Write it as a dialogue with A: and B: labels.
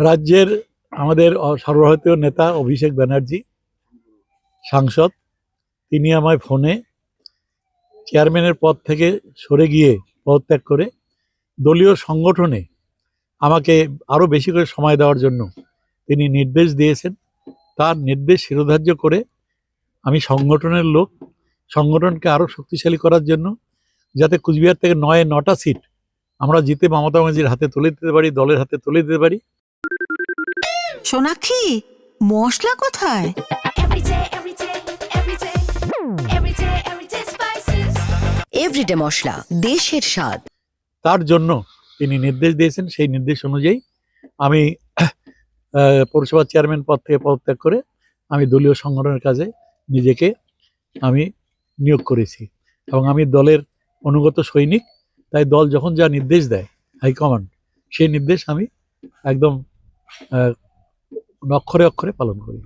A: রাজ্যের আমাদের সর্বভারতীয় নেতা অভিষেক ব্যানার্জি সাংসদ, তিনি আমায় ফোনে চেয়ারম্যানের পদ থেকে সরে গিয়ে পদত্যাগ করে দলীয় সংগঠনে আমাকে আরও বেশি করে সময় দেওয়ার জন্য তিনি নির্দেশ দিয়েছেন। তার নির্দেশ শিরোধার্য করে আমি সংগঠনের লোক, সংগঠনকে আরও শক্তিশালী করার জন্য, যাতে কুচবিহার থেকে 9টা সিট আমরা জিতে মমতা ব্যানার্জির হাতে তুলে দিতে পারি, দলের হাতে তুলে দিতে পারি।
B: সোনাক্ষী, মশলা কোথায়?
C: এভরিডে মশলা, দেশের স্বাদ।
A: তার জন্য তিনি নির্দেশ দিয়েছেন। সেই নির্দেশ অনুযায়ী আমি পৌরসভার চেয়ারম্যান পদ থেকে পদত্যাগ করে আমি দলীয় সংগঠনের কাজে নিজেকে আমি নিয়োগ করেছি এবং আমি দলের অনুগত সৈনিক। তাই দল যখন যা নির্দেশ দেয় হাইকমান্ড, সেই নির্দেশ আমি একদম অক্ষরে অক্ষরে পালন করি।